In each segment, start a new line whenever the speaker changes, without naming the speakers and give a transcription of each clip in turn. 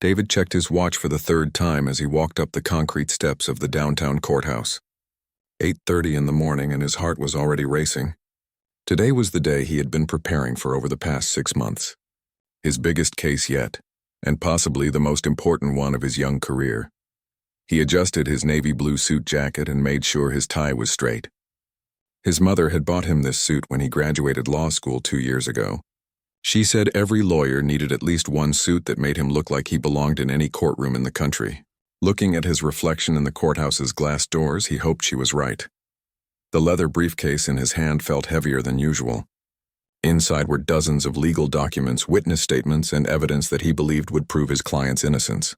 David checked his watch for the third time as he walked up the concrete steps of the downtown courthouse. 8:30 in the morning, and his heart was already racing. Today was the day he had been preparing for over the past 6 months. His biggest case yet, and possibly the most important one of his young career. He adjusted his navy blue suit jacket and made sure his tie was straight. His mother had bought him this suit when he graduated law school 2 years ago. She said every lawyer needed at least one suit that made him look like he belonged in any courtroom in the country. Looking at his reflection in the courthouse's glass doors, he hoped she was right. The leather briefcase in his hand felt heavier than usual. Inside were dozens of legal documents, witness statements, and evidence that he believed would prove his client's innocence.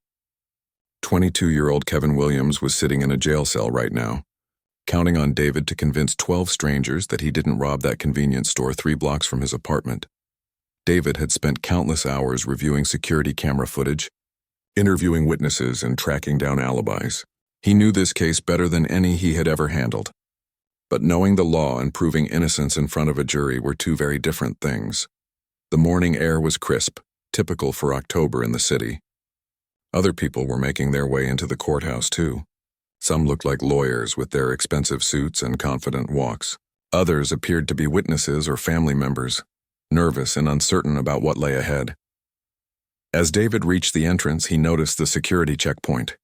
22-year-old Kevin Williams was sitting in a jail cell right now, counting on David to convince 12 strangers that he didn't rob that convenience store 3 blocks from his apartment. David had spent countless hours reviewing security camera footage, interviewing witnesses, and tracking down alibis. He knew this case better than any he had ever handled. But knowing the law and proving innocence in front of a jury were two very different things. The morning air was crisp, typical for October in the city. Other people were making their way into the courthouse too. Some looked like lawyers with their expensive suits and confident walks. Others appeared to be witnesses or family members, nervous and uncertain about what lay ahead. As David reached the entrance, he noticed the security checkpoint.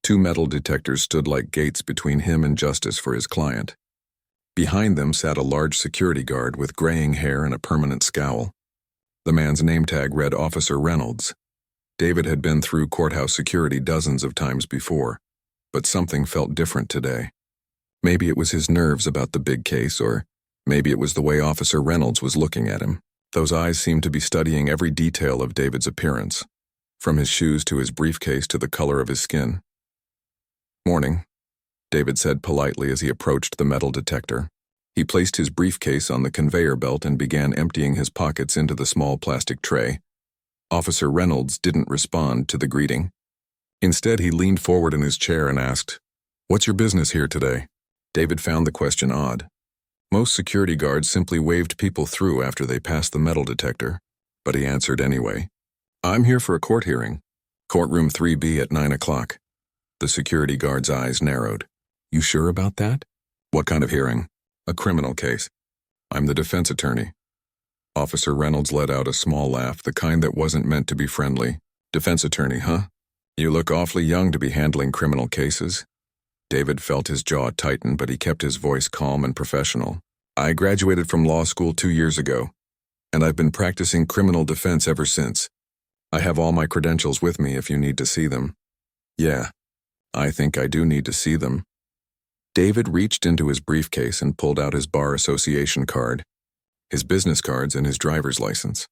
2 metal detectors stood like gates between him and justice for his client. Behind them sat a large security guard with graying hair and a permanent scowl. The man's name tag read Officer Reynolds. David had been through courthouse security dozens of times before, but something felt different today. Maybe it was his nerves about the big case, or maybe it was the way Officer Reynolds was looking at him. Those eyes seemed to be studying every detail of David's appearance, from his shoes to his briefcase to the color of his skin. "Morning," David said politely as he approached the metal detector. He placed his briefcase on the conveyor belt and began emptying his pockets into the small plastic tray. Officer Reynolds didn't respond to the greeting. Instead, he leaned forward in his chair and asked, "What's your business here today?" David found the question odd. Most security guards simply waved people through after they passed the metal detector, but he answered anyway. "I'm here for a court hearing. Courtroom 3B at 9 o'clock. The security guard's eyes narrowed. "You sure about that?" "What kind of hearing?" "A criminal case. I'm the defense attorney." Officer Reynolds let out a small laugh, the kind that wasn't meant to be friendly. "Defense attorney, huh? You look awfully young to be handling criminal cases." David felt his jaw tighten, but he kept his voice calm and professional. "I graduated from law school 2 years ago, and I've been practicing criminal defense ever since. I have all my credentials with me if you need to see them." "Yeah, I think I do need to see them." David reached into his briefcase and pulled out his bar association card, his business cards, and his driver's license.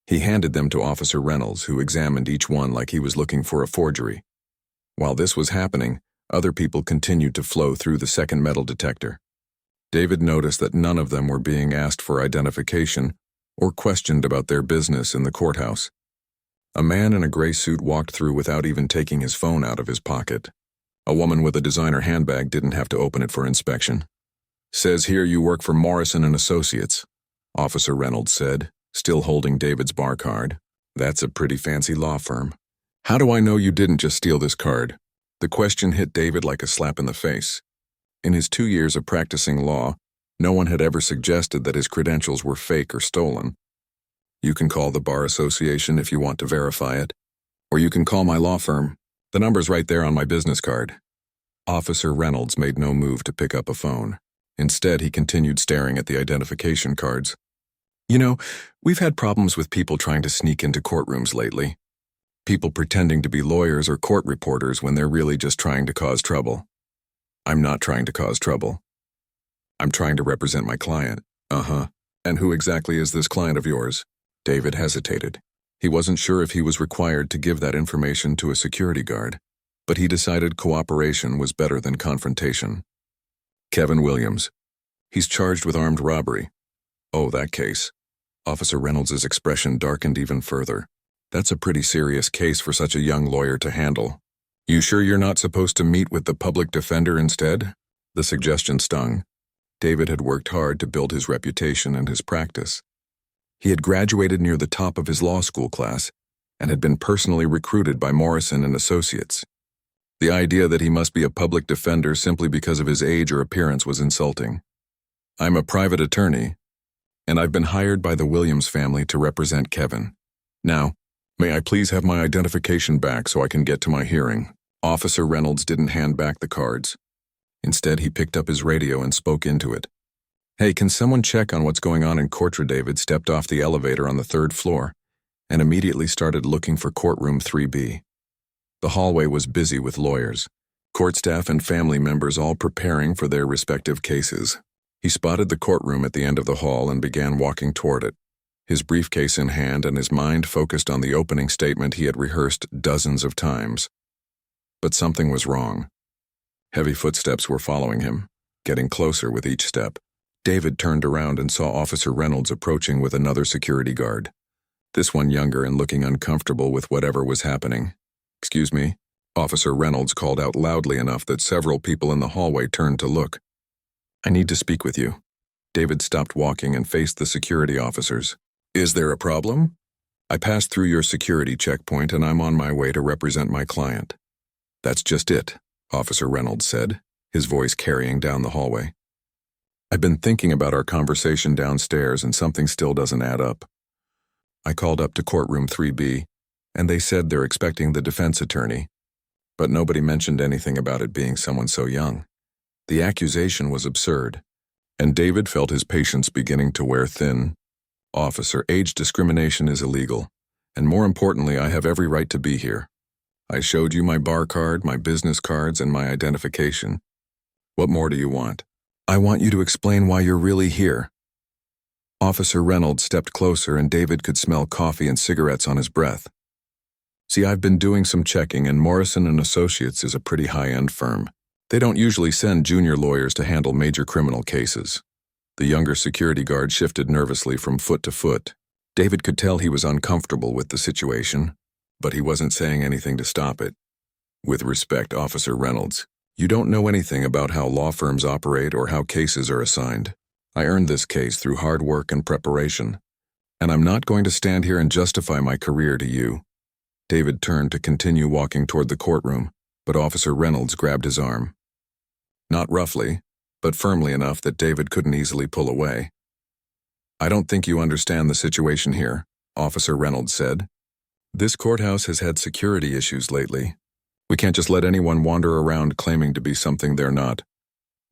He handed them to Officer Reynolds, who examined each one like he was looking for a forgery. While this was happening, other people continued to flow through the second metal detector. David noticed that none of them were being asked for identification or questioned about their business in the courthouse. A man in a gray suit walked through without even taking his phone out of his pocket. A woman with a designer handbag didn't have to open it for inspection. "Says here you work for Morrison & Associates," Officer Reynolds said, still holding David's bar card. "That's a pretty fancy law firm. How do I know you didn't just steal this card?" The question hit David like a slap in the face. In his 2 years of practicing law, no one had ever suggested that his credentials were fake or stolen. "You can call the Bar Association if you want to verify it, or you can call my law firm. The number's right there on my business card." Officer Reynolds made no move to pick up a phone. Instead, he continued staring at the identification cards. "You know, we've had problems with people trying to sneak into courtrooms lately. People pretending to be lawyers or court reporters when they're really just trying to cause trouble." "I'm not trying to cause trouble. I'm trying to represent my client." "Uh-huh. And who exactly is this client of yours?" David hesitated. He wasn't sure if he was required to give that information to a security guard, but he decided cooperation was better than confrontation. "Kevin Williams. He's charged with armed robbery." "Oh, that case." Officer Reynolds' expression darkened even further. "That's a pretty serious case for such a young lawyer to handle. You sure you're not supposed to meet with the public defender instead?" The suggestion stung. David had worked hard to build his reputation and his practice. He had graduated near the top of his law school class, and had been personally recruited by Morrison and Associates. The idea that he must be a public defender simply because of his age or appearance was insulting. "I'm a private attorney, and I've been hired by the Williams family to represent Kevin. Now, may I please have my identification back so I can get to my hearing?" Officer Reynolds didn't hand back the cards. Instead, he picked up his radio and spoke into it. "Hey, can someone check on what's going on in court?" David stepped off the elevator on the 3rd floor and immediately started looking for courtroom 3B. The hallway was busy with lawyers, court staff, and family members all preparing for their respective cases. He spotted the courtroom at the end of the hall and began walking toward it, his briefcase in hand and his mind focused on the opening statement he had rehearsed dozens of times. But something was wrong. Heavy footsteps were following him, getting closer with each step. David turned around and saw Officer Reynolds approaching with another security guard, this one younger and looking uncomfortable with whatever was happening. "Excuse me," Officer Reynolds called out loudly enough that several people in the hallway turned to look. "I need to speak with you." David stopped walking and faced the security officers. "Is there a problem?" "I passed through your security checkpoint and I'm on my way to represent my client." "That's just it," Officer Reynolds said, his voice carrying down the hallway. "I've been thinking about our conversation downstairs and something still doesn't add up. I called up to courtroom 3B, and they said they're expecting the defense attorney, but nobody mentioned anything about it being someone so young. The accusation was absurd, and David felt his patience beginning to wear thin. "Officer, age discrimination is illegal, and more importantly, I have every right to be here. I showed you my bar card, my business cards, and my identification. What more do you want?" "I want you to explain why you're really here." Officer Reynolds stepped closer and David could smell coffee and cigarettes on his breath. "See, I've been doing some checking and Morrison and Associates is a pretty high-end firm. They don't usually send junior lawyers to handle major criminal cases." The younger security guard shifted nervously from foot to foot. David could tell he was uncomfortable with the situation, but he wasn't saying anything to stop it. "With respect, Officer Reynolds, you don't know anything about how law firms operate or how cases are assigned. I earned this case through hard work and preparation, and I'm not going to stand here and justify my career to you." David turned to continue walking toward the courtroom, but Officer Reynolds grabbed his arm. Not roughly, but firmly enough that David couldn't easily pull away. "I don't think you understand the situation here," Officer Reynolds said. "This courthouse has had security issues lately. We can't just let anyone wander around claiming to be something they're not."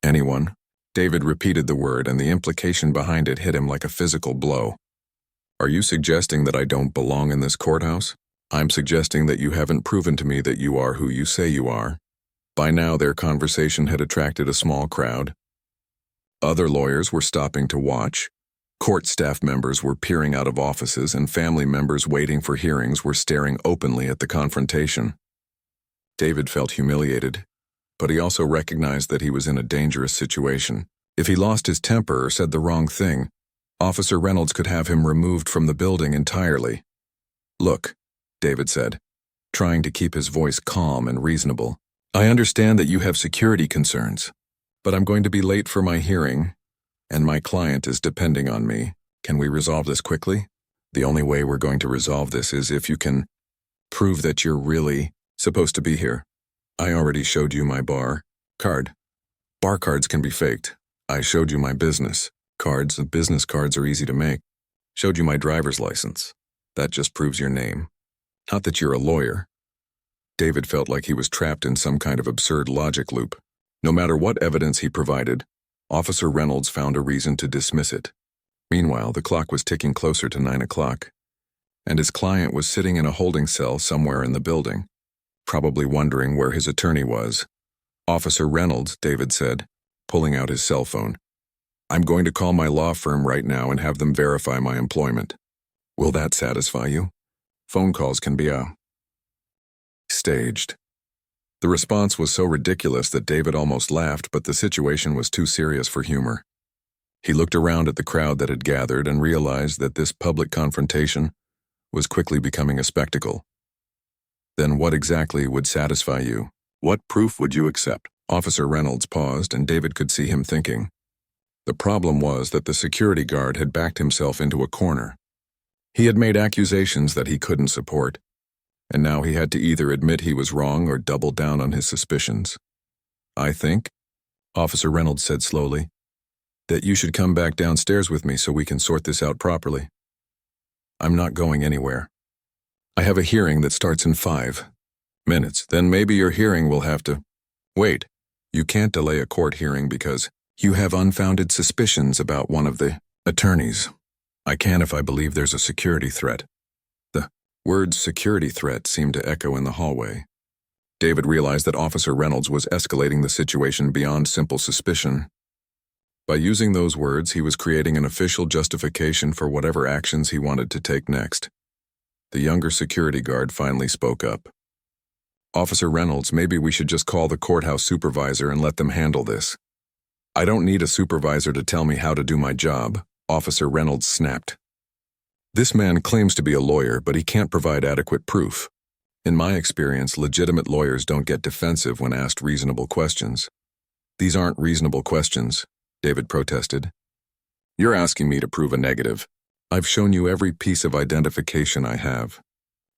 "Anyone?" David repeated the word, and the implication behind it hit him like a physical blow. "Are you suggesting that I don't belong in this courthouse? I'm suggesting that you haven't proven to me that you are who you say you are." By now, their conversation had attracted a small crowd. Other lawyers were stopping to watch. Court staff members were peering out of offices, and family members waiting for hearings were staring openly at the confrontation. David felt humiliated, but he also recognized that he was in a dangerous situation. If he lost his temper or said the wrong thing, Officer Reynolds could have him removed from the building entirely. "Look," David said, trying to keep his voice calm and reasonable. "I understand that you have security concerns, but I'm going to be late for my hearing, and my client is depending on me. Can we resolve this quickly? The only way we're going to resolve this is if you can prove that you're really supposed to be here. I already showed you my bar card. Bar cards can be faked. I showed you my business cards. The business cards are easy to make. Showed you my driver's license. That just proves your name. Not that you're a lawyer." David felt like he was trapped in some kind of absurd logic loop. No matter what evidence he provided, Officer Reynolds found a reason to dismiss it. Meanwhile, the clock was ticking closer to 9 o'clock, and his client was sitting in a holding cell somewhere in the building, probably wondering where his attorney was. "Officer Reynolds," David said, pulling out his cell phone. "I'm going to call my law firm right now and have them verify my employment. Will that satisfy you? Phone calls can be staged." The response was so ridiculous that David almost laughed, but the situation was too serious for humor. He looked around at the crowd that had gathered and realized that this public confrontation was quickly becoming a spectacle. "Then what exactly would satisfy you? What proof would you accept?" Officer Reynolds paused, and David could see him thinking. The problem was that the security guard had backed himself into a corner. He had made accusations that he couldn't support, and now he had to either admit he was wrong or double down on his suspicions. "I think," Officer Reynolds said slowly, "that you should come back downstairs with me so we can sort this out properly." "I'm not going anywhere. I have a hearing that starts in 5 minutes. Then maybe your hearing will have to wait. You can't delay a court hearing because you have unfounded suspicions about one of the attorneys. I can if I believe there's a security threat." The words security threat seemed to echo in the hallway. David realized that Officer Reynolds was escalating the situation beyond simple suspicion. By using those words, he was creating an official justification for whatever actions he wanted to take next. The younger security guard finally spoke up. "Officer Reynolds, maybe we should just call the courthouse supervisor and let them handle this." "I don't need a supervisor to tell me how to do my job," Officer Reynolds snapped. "This man claims to be a lawyer, but he can't provide adequate proof. In my experience, legitimate lawyers don't get defensive when asked reasonable questions." "These aren't reasonable questions," David protested. "You're asking me to prove a negative. I've shown you every piece of identification I have.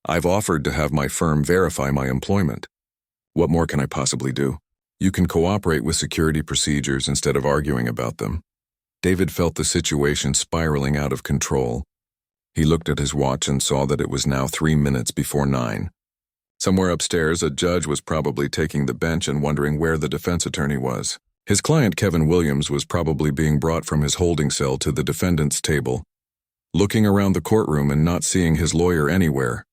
I've offered to have my firm verify my employment. What more can I possibly do? You can cooperate with security procedures instead of arguing about them." David felt the situation spiraling out of control. He looked at his watch and saw that it was now 3 minutes before 9. Somewhere upstairs, a judge was probably taking the bench and wondering where the defense attorney was. His client, Kevin Williams, was probably being brought from his holding cell to the defendant's table, looking around the courtroom and not seeing his lawyer anywhere.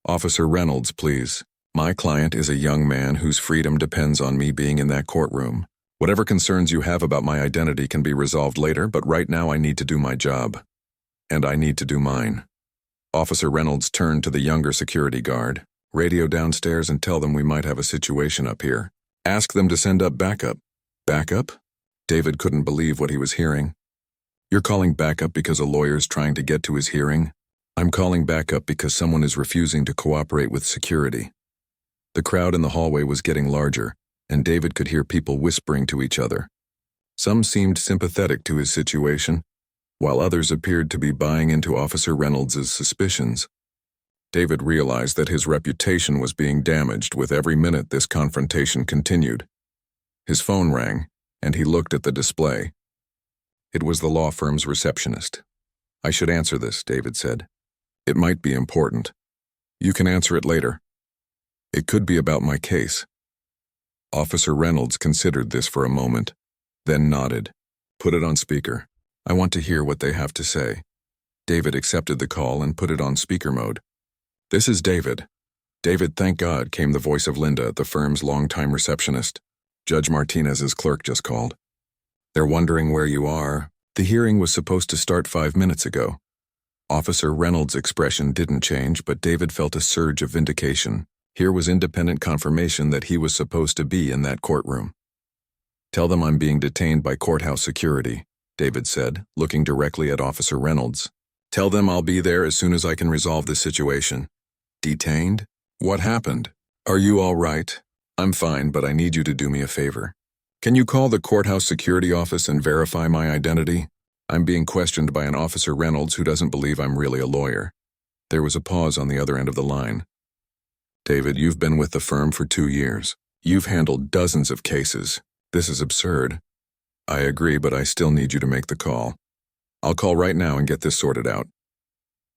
"Officer Reynolds, please. My client is a young man whose freedom depends on me being in that courtroom. Whatever concerns you have about my identity can be resolved later, but right now I need to do my job. And I need to do mine." Officer Reynolds turned to the younger security guard. "Radio downstairs and tell them we might have a situation up here. Ask them to send up backup." "Backup?" David couldn't believe what he was hearing. "You're calling backup because a lawyer's trying to get to his hearing?" "I'm calling backup because someone is refusing to cooperate with security." The crowd in the hallway was getting larger, and David could hear people whispering to each other. Some seemed sympathetic to his situation, while others appeared to be buying into Officer Reynolds' suspicions. David realized that his reputation was being damaged with every minute this confrontation continued. His phone rang, and he looked at the display. It was the law firm's receptionist. "I should answer this," David said. "It might be important. You can answer it later. It could be about my case." Officer Reynolds considered this for a moment, then nodded. "Put it on speaker. I want to hear what they have to say." David accepted the call and put it on speaker mode. "This is David." "David, thank God," came the voice of Linda, the firm's longtime receptionist. "Judge Martinez's clerk just called. They're wondering where you are. The hearing was supposed to start 5 minutes ago." Officer Reynolds' expression didn't change, but David felt a surge of vindication. Here was independent confirmation that he was supposed to be in that courtroom. "Tell them I'm being detained by courthouse security," David said, looking directly at Officer Reynolds. "Tell them I'll be there as soon as I can resolve this situation." "Detained? What happened? Are you all right?" "I'm fine, but I need you to do me a favor. Can you call the courthouse security office and verify my identity? I'm being questioned by an Officer Reynolds who doesn't believe I'm really a lawyer." There was a pause on the other end of the line. "David, you've been with the firm for 2 years. You've handled dozens of cases. This is absurd." "I agree, but I still need you to make the call. I'll call right now and get this sorted out."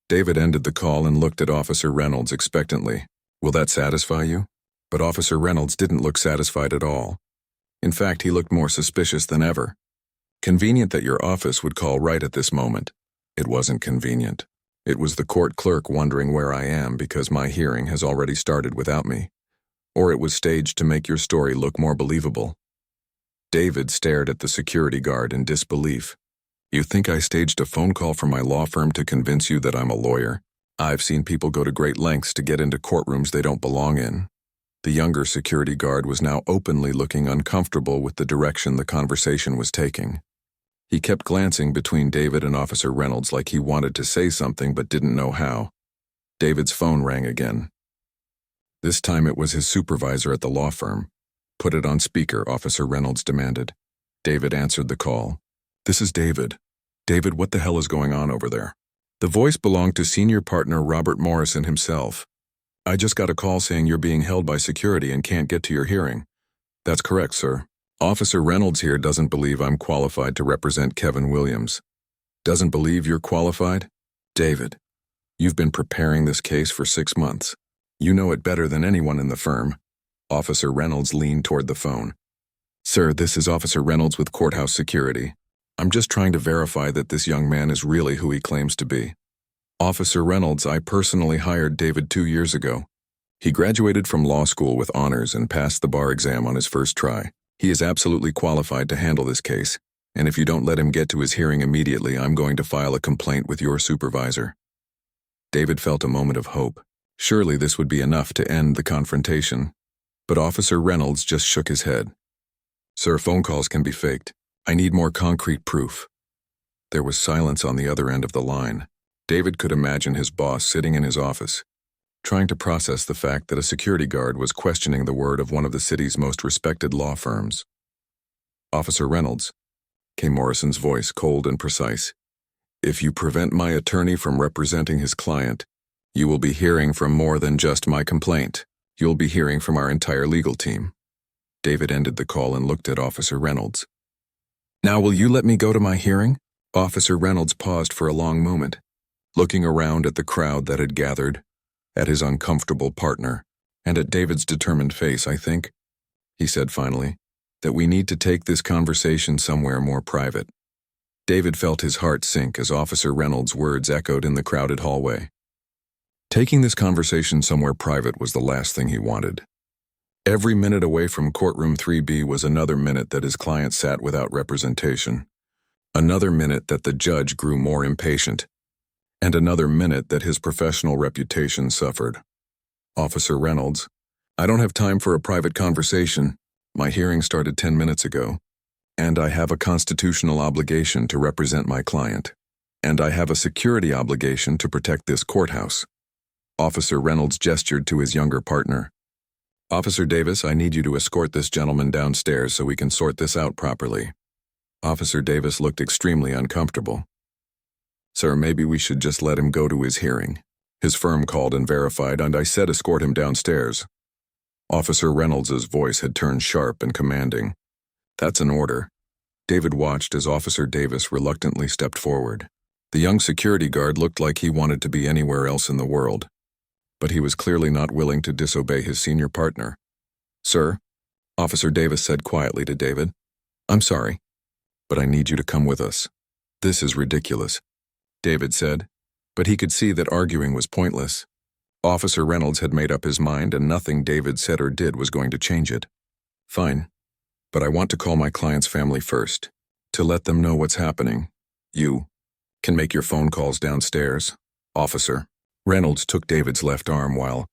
David ended the call and looked at Officer Reynolds expectantly. "Will that satisfy you?" But Officer Reynolds didn't look satisfied at all. In fact, he looked more suspicious than ever. "Convenient that your office would call right at this moment." It wasn't convenient. It was the court clerk wondering where I am because my hearing has already started without me. Or it was staged to make your story look more believable. David stared at the security guard in disbelief. "You think I staged a phone call from my law firm to convince you that I'm a lawyer? I've seen people go to great lengths to get into courtrooms they don't belong in." The younger security guard was now openly looking uncomfortable with the direction the conversation was taking. He kept glancing between David and Officer Reynolds like he wanted to say something but didn't know how. David's phone rang again. This time it was his supervisor at the law firm. "Put it on speaker," Officer Reynolds demanded. David answered the call. "This is David. David, what the hell is going on over there?" The voice belonged to senior partner Robert Morrison himself. I just got a call saying you're being held by security and can't get to your hearing. That's correct, sir. Officer Reynolds here doesn't believe I'm qualified to represent Kevin Williams. Doesn't believe you're qualified? David, you've been preparing this case for 6 months. You know it better than anyone in the firm. Officer Reynolds leaned toward the phone. Sir, this is Officer Reynolds with Courthouse Security. I'm just trying to verify that this young man is really who he claims to be. Officer Reynolds, I personally hired David 2 years ago. He graduated from law school with honors and passed the bar exam on his first try. He is absolutely qualified to handle this case, and if you don't let him get to his hearing immediately, I'm going to file a complaint with your supervisor. David felt a moment of hope. Surely this would be enough to end the confrontation. But Officer Reynolds just shook his head. Sir, phone calls can be faked. I need more concrete proof. There was silence on the other end of the line. David could imagine his boss sitting in his office, trying to process the fact that a security guard was questioning the word of one of the city's most respected law firms. Officer Reynolds, came Morrison's voice, cold and precise. If you prevent my attorney from representing his client, you will be hearing from more than just my complaint. You'll be hearing from our entire legal team. David ended the call and looked at Officer Reynolds. Now will you let me go to my hearing? Officer Reynolds paused for a long moment, looking around at the crowd that had gathered, at his uncomfortable partner, and at David's determined face. I think, he said finally, that we need to take this conversation somewhere more private. David felt his heart sink as Officer Reynolds' words echoed in the crowded hallway. Taking this conversation somewhere private was the last thing he wanted. Every minute away from courtroom 3B was another minute that his client sat without representation, another minute that the judge grew more impatient, and another minute that his professional reputation suffered. Officer Reynolds, I don't have time for a private conversation. My hearing started 10 minutes ago, and I have a constitutional obligation to represent my client, and I have a security obligation to protect this courthouse. Officer Reynolds gestured to his younger partner. Officer Davis, I need you to escort this gentleman downstairs so we can sort this out properly. Officer Davis looked extremely uncomfortable. Sir, maybe we should just let him go to his hearing. His firm called and verified, and I said escort him downstairs. Officer Reynolds' voice had turned sharp and commanding. That's an order. David watched as Officer Davis reluctantly stepped forward. The young security guard looked like he wanted to be anywhere else in the world, but he was clearly not willing to disobey his senior partner. Sir, Officer Davis said quietly to David, I'm sorry, but I need you to come with us. This is ridiculous, David said, but he could see that arguing was pointless. Officer Reynolds had made up his mind, and nothing David said or did was going to change it. Fine, but I want to call my client's family first, to let them know what's happening. You can make your phone calls downstairs, officer. Reynolds took David's left arm while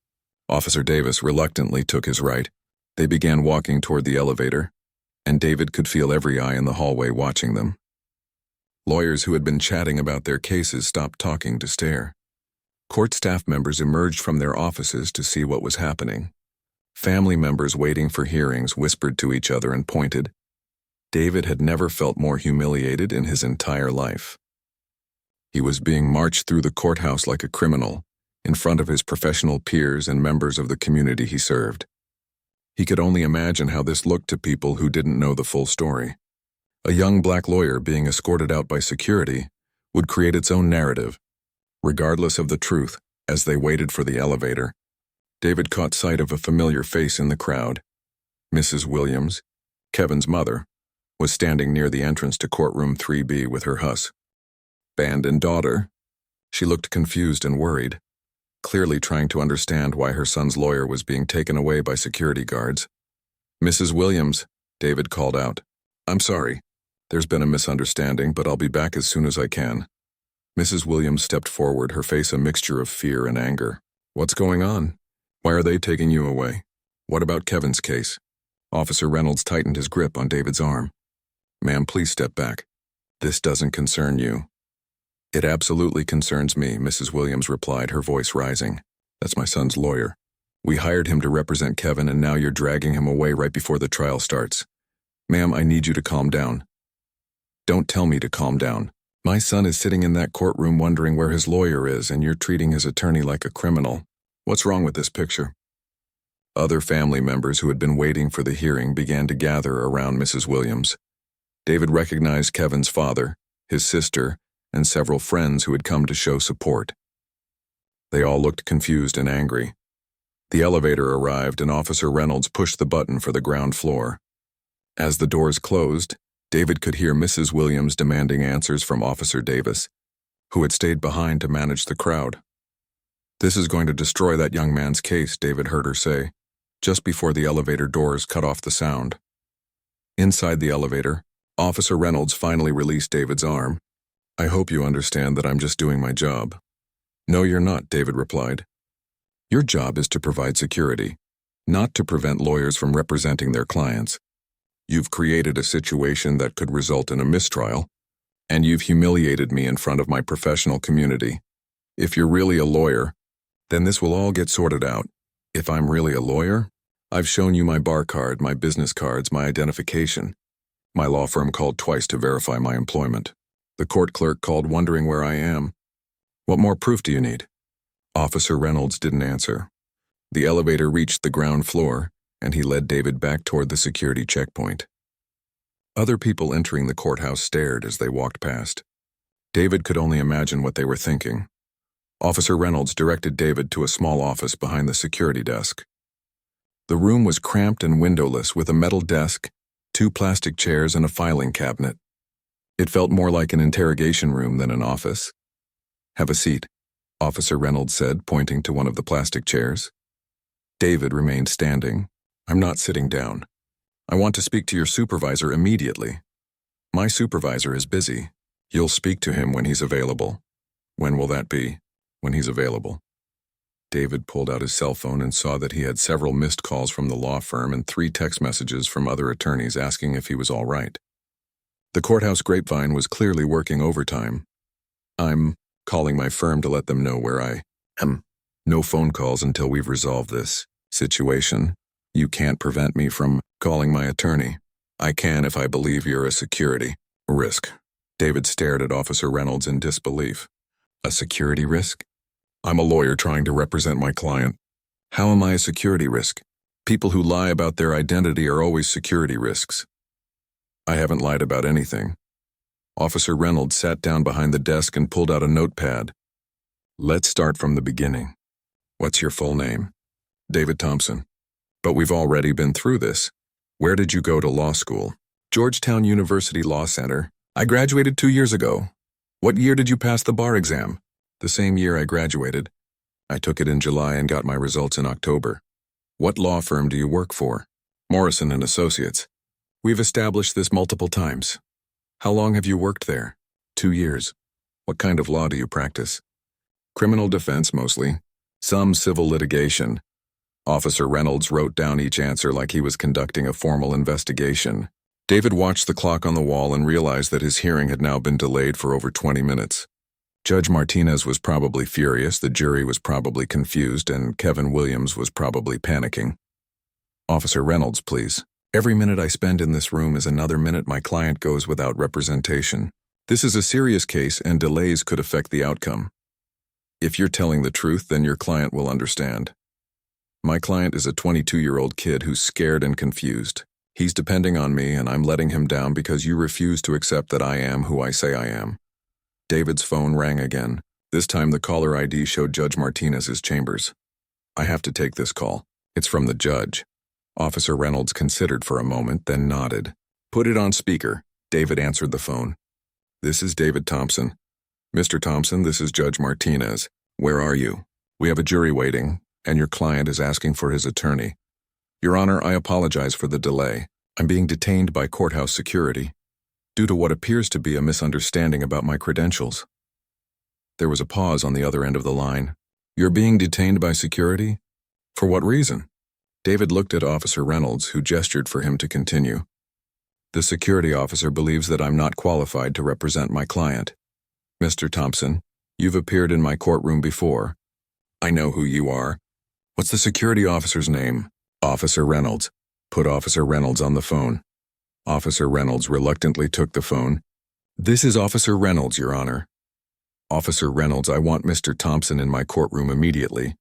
Officer Davis reluctantly took his right. They began walking toward the elevator, and David could feel every eye in the hallway watching them. Lawyers who had been chatting about their cases stopped talking to stare. Court staff members emerged from their offices to see what was happening. Family members waiting for hearings whispered to each other and pointed. David had never felt more humiliated in his entire life. He was being marched through the courthouse like a criminal, in front of his professional peers and members of the community he served. He could only imagine how this looked to people who didn't know the full story. A young black lawyer being escorted out by security would create its own narrative, regardless of the truth. As they waited for the elevator, David caught sight of a familiar face in the crowd. Mrs. Williams, Kevin's mother, was standing near the entrance to courtroom 3B with her husband and daughter. She looked confused and worried, clearly trying to understand why her son's lawyer was being taken away by security guards. Mrs. Williams, David called out. I'm sorry. There's been a misunderstanding, but I'll be back as soon as I can. Mrs. Williams stepped forward, her face a mixture of fear and anger. What's going on? Why are they taking you away? What about Kevin's case? Officer Reynolds tightened his grip on David's arm. Ma'am, please step back. This doesn't concern you. It absolutely concerns me, Mrs. Williams replied, her voice rising. That's my son's lawyer. We hired him to represent Kevin, and now you're dragging him away right before the trial starts. Ma'am, I need you to calm down. Don't tell me to calm down. My son is sitting in that courtroom wondering where his lawyer is, and you're treating his attorney like a criminal. What's wrong with this picture? Other family members who had been waiting for the hearing began to gather around Mrs. Williams. David recognized Kevin's father, his sister, and several friends who had come to show support. They all looked confused and angry. The elevator arrived and Officer Reynolds pushed the button for the ground floor. As the doors closed, David could hear Mrs. Williams demanding answers from Officer Davis, who had stayed behind to manage the crowd. "This is going to destroy that young man's case," David heard her say, just before the elevator doors cut off the sound. Inside the elevator, Officer Reynolds finally released David's arm. "I hope you understand that I'm just doing my job." "No, you're not," David replied. "Your job is to provide security, not to prevent lawyers from representing their clients. You've created a situation that could result in a mistrial, and you've humiliated me in front of my professional community. If you're really a lawyer, then this will all get sorted out. If I'm really a lawyer, I've shown you my bar card, my business cards, my identification. My law firm called twice to verify my employment. The court clerk called wondering where I am. What more proof do you need?" Officer Reynolds didn't answer. The elevator reached the ground floor, and he led David back toward the security checkpoint. Other people entering the courthouse stared as they walked past. David could only imagine what they were thinking. Officer Reynolds directed David to a small office behind the security desk. The room was cramped and windowless with a metal desk, 2 plastic chairs, and a filing cabinet. It felt more like an interrogation room than an office. "Have a seat," Officer Reynolds said, pointing to one of the plastic chairs. David remained standing. "I'm not sitting down. I want to speak to your supervisor immediately." "My supervisor is busy. You'll speak to him when he's available." "When will that be?" "When he's available." David pulled out his cell phone and saw that he had several missed calls from the law firm and 3 text messages from other attorneys asking if he was all right. The courthouse grapevine was clearly working overtime. "I'm calling my firm to let them know where I am. No phone calls until we've resolved this situation. You can't prevent me from calling my attorney. I can if I believe you're a security risk." David stared at Officer Reynolds in disbelief. "A security risk? I'm a lawyer trying to represent my client. How am I a security risk? People who lie about their identity are always security risks." "I haven't lied about anything." Officer Reynolds sat down behind the desk and pulled out a notepad. "Let's start from the beginning. What's your full name?" "David Thompson." "But we've already been through this. Where did you go to law school?" "Georgetown University Law Center. I graduated 2 years ago." "What year did you pass the bar exam?" "The same year I graduated. I took it in July and got my results in October." "What law firm do you work for?" "Morrison and Associates." "We've established this multiple times." "How long have you worked there?" 2 years. "What kind of law do you practice?" "Criminal defense mostly. Some civil litigation." Officer Reynolds wrote down each answer like he was conducting a formal investigation. David watched the clock on the wall and realized that his hearing had now been delayed for over 20 minutes. Judge Martinez was probably furious, the jury was probably confused, and Kevin Williams was probably panicking. "Officer Reynolds, please. Every minute I spend in this room is another minute my client goes without representation. This is a serious case and delays could affect the outcome. If you're telling the truth, then your client will understand. My client is a 22-year-old kid who's scared and confused. He's depending on me and I'm letting him down because you refuse to accept that I am who I say I am." David's phone rang again. This time the caller ID showed Judge Martinez's chambers. "I have to take this call. It's from the judge." Officer Reynolds considered for a moment, then nodded. "Put it on speaker." David answered the phone. "This is David Thompson." "Mr. Thompson, this is Judge Martinez. Where are you?" "We have a jury waiting, and your client is asking for his attorney." "Your Honor, I apologize for the delay. I'm being detained by courthouse security due to what appears to be a misunderstanding about my credentials." There was a pause on the other end of the line. "You're being detained by security? For what reason?" David looked at Officer Reynolds, who gestured for him to continue. "The security officer believes that I'm not qualified to represent my client. Mr. Thompson, you've appeared in my courtroom before. I know who you are. What's the security officer's name?" "Officer Reynolds." "Put Officer Reynolds on the phone." Officer Reynolds reluctantly took the phone. "This is Officer Reynolds, Your Honor." "Officer Reynolds, I want Mr. Thompson in my courtroom immediately."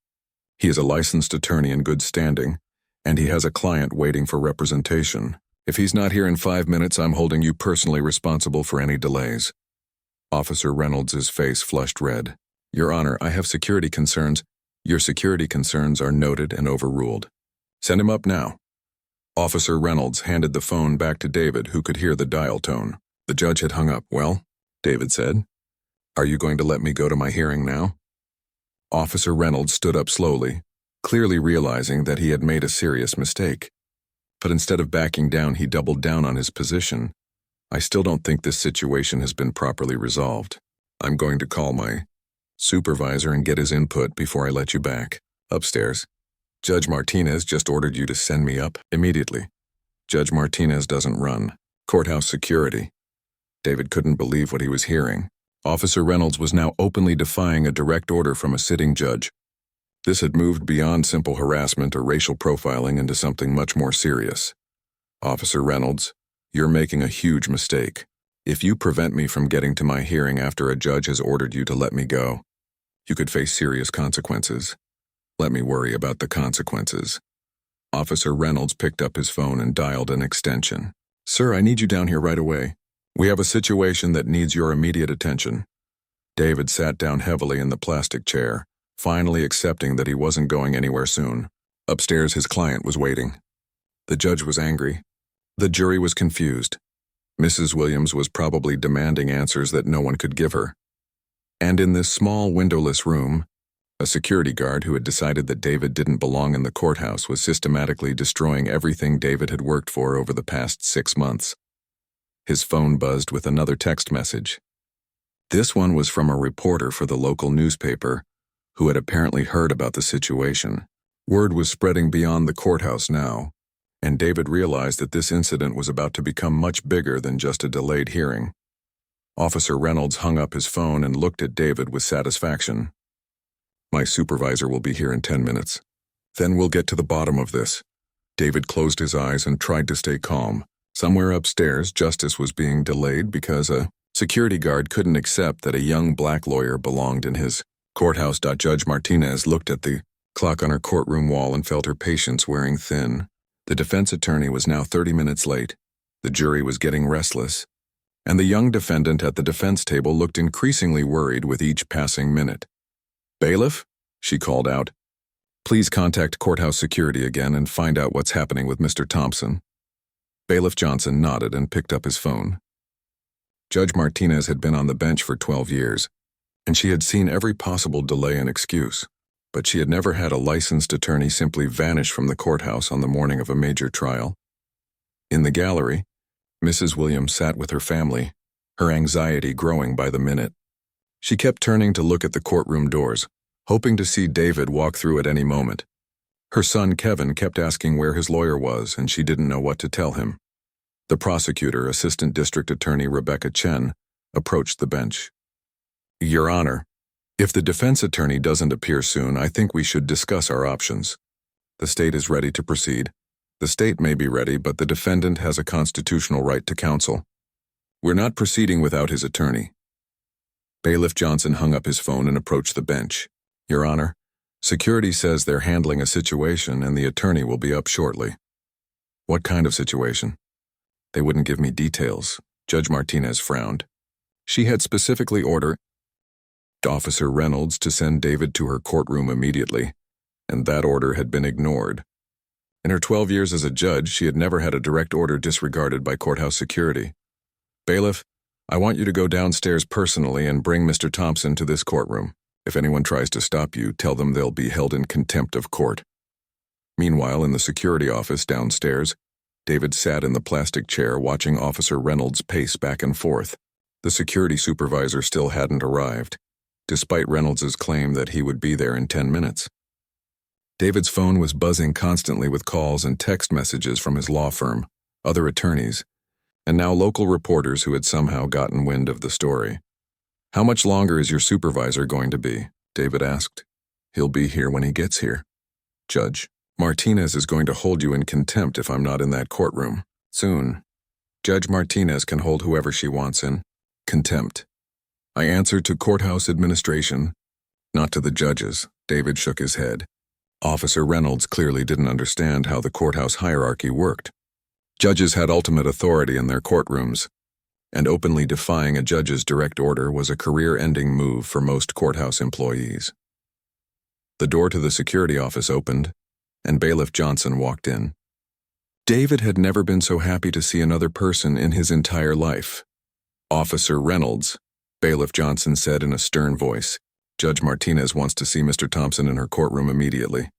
He is a licensed attorney in good standing, and he has a client waiting for representation. If he's not here in 5 minutes, I'm holding you personally responsible for any delays." Officer Reynolds' face flushed red. "Your Honor, I have security concerns. Your security concerns are noted and overruled. Send him up now." Officer Reynolds handed the phone back to David, who could hear the dial tone. The judge had hung up. "Well," David said, "are you going to let me go to my hearing now?" Officer Reynolds stood up slowly, clearly realizing that he had made a serious mistake. But instead of backing down, he doubled down on his position. "I still don't think this situation has been properly resolved. I'm going to call my supervisor and get his input before I let you back. Upstairs. Judge Martinez just ordered you to send me up immediately. Judge Martinez doesn't run courthouse security." David couldn't believe what he was hearing. Officer Reynolds was now openly defying a direct order from a sitting judge. This had moved beyond simple harassment or racial profiling into something much more serious. "Officer Reynolds, you're making a huge mistake. If you prevent me from getting to my hearing after a judge has ordered you to let me go, you could face serious consequences. Let me worry about the consequences." Officer Reynolds picked up his phone and dialed an extension. "Sir, I need you down here right away. We have a situation that needs your immediate attention." David sat down heavily in the plastic chair, finally accepting that he wasn't going anywhere soon. Upstairs, his client was waiting. The judge was angry. The jury was confused. Mrs. Williams was probably demanding answers that no one could give her. And in this small, windowless room, a security guard who had decided that David didn't belong in the courthouse was systematically destroying everything David had worked for over the past 6 months. His phone buzzed with another text message. This one was from a reporter for the local newspaper who had apparently heard about the situation. Word was spreading beyond the courthouse now, and David realized that this incident was about to become much bigger than just a delayed hearing. Officer Reynolds hung up his phone and looked at David with satisfaction. "My supervisor will be here in 10 minutes. Then we'll get to the bottom of this." David closed his eyes and tried to stay calm. Somewhere upstairs, justice was being delayed because a security guard couldn't accept that a young black lawyer belonged in his courthouse. Judge Martinez looked at the clock on her courtroom wall and felt her patience wearing thin. The defense attorney was now 30 minutes late. The jury was getting restless, and the young defendant at the defense table looked increasingly worried with each passing minute. "Bailiff," she called out, "please contact courthouse security again and find out what's happening with Mr. Thompson." Bailiff Johnson nodded and picked up his phone. Judge Martinez had been on the bench for 12 years, and she had seen every possible delay and excuse, but she had never had a licensed attorney simply vanish from the courthouse on the morning of a major trial. In the gallery, Mrs. Williams sat with her family, her anxiety growing by the minute. She kept turning to look at the courtroom doors, hoping to see David walk through at any moment. Her son Kevin kept asking where his lawyer was, and she didn't know what to tell him. The prosecutor, Assistant District Attorney Rebecca Chen, approached the bench. "Your Honor, if the defense attorney doesn't appear soon, I think we should discuss our options. The state is ready to proceed. The state may be ready, but the defendant has a constitutional right to counsel. We're not proceeding without his attorney." Bailiff Johnson hung up his phone and approached the bench. "Your Honor, security says they're handling a situation and the attorney will be up shortly." "What kind of situation?" "They wouldn't give me details." Judge Martinez frowned. She had specifically ordered Officer Reynolds to send David to her courtroom immediately, and that order had been ignored. In her 12 years as a judge, she had never had a direct order disregarded by courthouse security. "Bailiff, I want you to go downstairs personally and bring Mr. Thompson to this courtroom. If anyone tries to stop you, tell them they'll be held in contempt of court." Meanwhile, in the security office downstairs, David sat in the plastic chair watching Officer Reynolds pace back and forth. The security supervisor still hadn't arrived, despite Reynolds' claim that he would be there in 10 minutes. David's phone was buzzing constantly with calls and text messages from his law firm, other attorneys, and now local reporters who had somehow gotten wind of the story. "How much longer is your supervisor going to be?" David asked. "He'll be here when he gets here." "Judge, Martinez is going to hold you in contempt if I'm not in that courtroom. Soon. Judge Martinez can hold whoever she wants in contempt. I answer to courthouse administration, not to the judges." David shook his head. Officer Reynolds clearly didn't understand how the courthouse hierarchy worked. Judges had ultimate authority in their courtrooms, and openly defying a judge's direct order was a career-ending move for most courthouse employees. The door to the security office opened, and Bailiff Johnson walked in. David had never been so happy to see another person in his entire life. "Officer Reynolds," Bailiff Johnson said in a stern voice, "Judge Martinez wants to see Mr. Thompson in her courtroom immediately.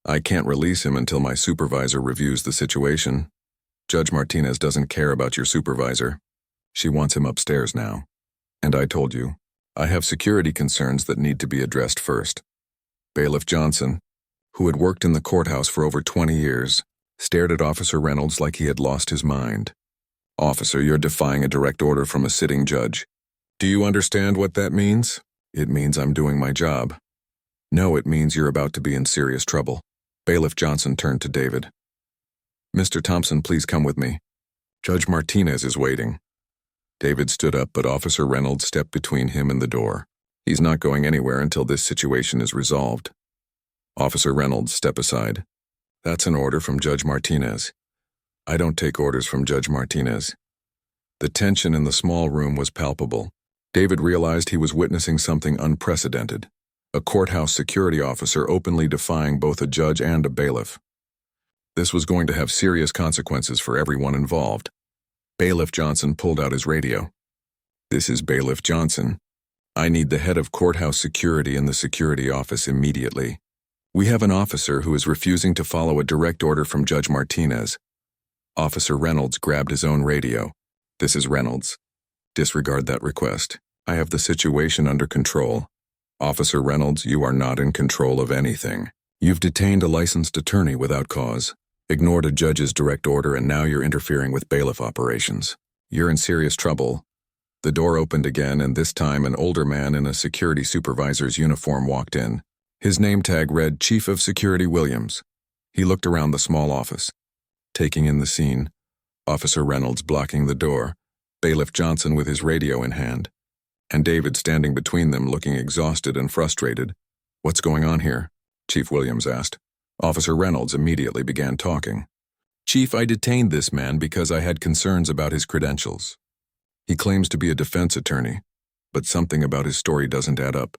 I can't release him until my supervisor reviews the situation. Judge Martinez doesn't care about your supervisor. She wants him upstairs now. And I told you, I have security concerns that need to be addressed first." Bailiff Johnson, who had worked in the courthouse for over 20 years, stared at Officer Reynolds like he had lost his mind. "Officer, you're defying a direct order from a sitting judge. Do you understand what that means?" "It means I'm doing my job." "No, it means you're about to be in serious trouble." Bailiff Johnson turned to David. "Mr. Thompson, please come with me. Judge Martinez is waiting." David stood up, but Officer Reynolds stepped between him and the door. "He's not going anywhere until this situation is resolved." "Officer Reynolds, step aside. That's an order from Judge Martinez." "I don't take orders from Judge Martinez." The tension in the small room was palpable. David realized he was witnessing something unprecedented. A courthouse security officer openly defying both a judge and a bailiff. This was going to have serious consequences for everyone involved. Bailiff Johnson pulled out his radio. "This is Bailiff Johnson. I need the head of courthouse security in the security office immediately. We have an officer who is refusing to follow a direct order from Judge Martinez." Officer Reynolds grabbed his own radio. "This is Reynolds. Disregard that request. I have the situation under control." "Officer Reynolds, you are not in control of anything. You've detained a licensed attorney without cause, ignored a judge's direct order, and now you're interfering with bailiff operations. You're in serious trouble." The door opened again, and this time an older man in a security supervisor's uniform walked in. His name tag read Chief of Security Williams. He looked around the small office, taking in the scene. Officer Reynolds blocking the door, Bailiff Johnson with his radio in hand, and David standing between them looking exhausted and frustrated. "What's going on here?" Chief Williams asked. Officer Reynolds immediately began talking. "Chief, I detained this man because I had concerns about his credentials. He claims to be a defense attorney, but something about his story doesn't add up.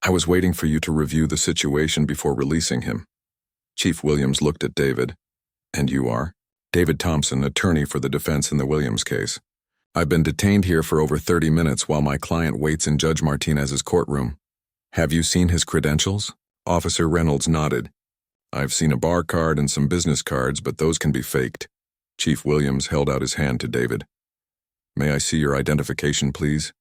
I was waiting for you to review the situation before releasing him." Chief Williams looked at David. "And you are?" "David Thompson, attorney for the defense in the Williams case. I've been detained here for over 30 minutes while my client waits in Judge Martinez's courtroom. Have you seen his credentials?" Officer Reynolds nodded. "I've seen a bar card and some business cards, but those can be faked." Chief Williams held out his hand to David. "May I see your identification, please?"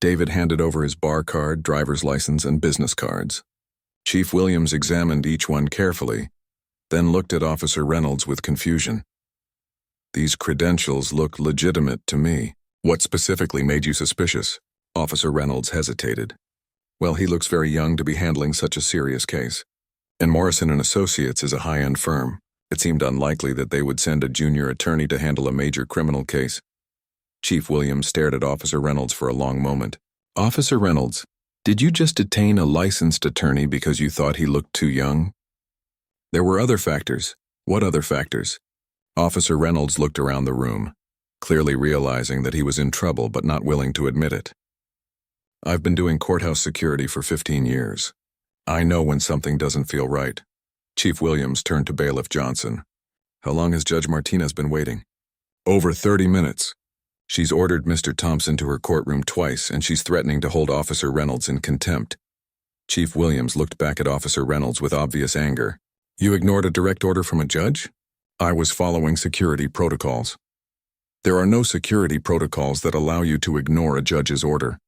David handed over his bar card, driver's license, and business cards. Chief Williams examined each one carefully, then looked at Officer Reynolds with confusion. "These credentials look legitimate to me. What specifically made you suspicious?" Officer Reynolds hesitated. "Well, he looks very young to be handling such a serious case. And Morrison & Associates is a high-end firm. It seemed unlikely that they would send a junior attorney to handle a major criminal case." Chief Williams stared at Officer Reynolds for a long moment. "Officer Reynolds, did you just detain a licensed attorney because you thought he looked too young?" "There were other factors." "What other factors?" Officer Reynolds looked around the room, clearly realizing that he was in trouble but not willing to admit it. "I've been doing courthouse security for 15 years. I know when something doesn't feel right." Chief Williams turned to Bailiff Johnson. "How long has Judge Martinez been waiting?" "Over 30 minutes. She's ordered Mr. Thompson to her courtroom twice, and she's threatening to hold Officer Reynolds in contempt." Chief Williams looked back at Officer Reynolds with obvious anger. "You ignored a direct order from a judge?" "I was following security protocols." "There are no security protocols that allow you to ignore a judge's order.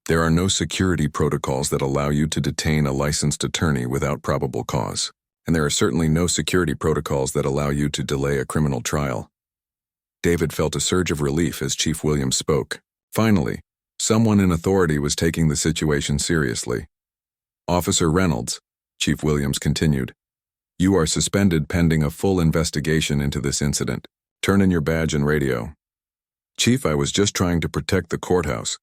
There are no security protocols that allow you to detain a licensed attorney without probable cause. And there are certainly no security protocols that allow you to delay a criminal trial." David felt a surge of relief as Chief Williams spoke. Finally, someone in authority was taking the situation seriously. "Officer Reynolds," Chief Williams continued, "you are suspended pending a full investigation into this incident. Turn in your badge and radio." "Chief, I was just trying to protect the courthouse."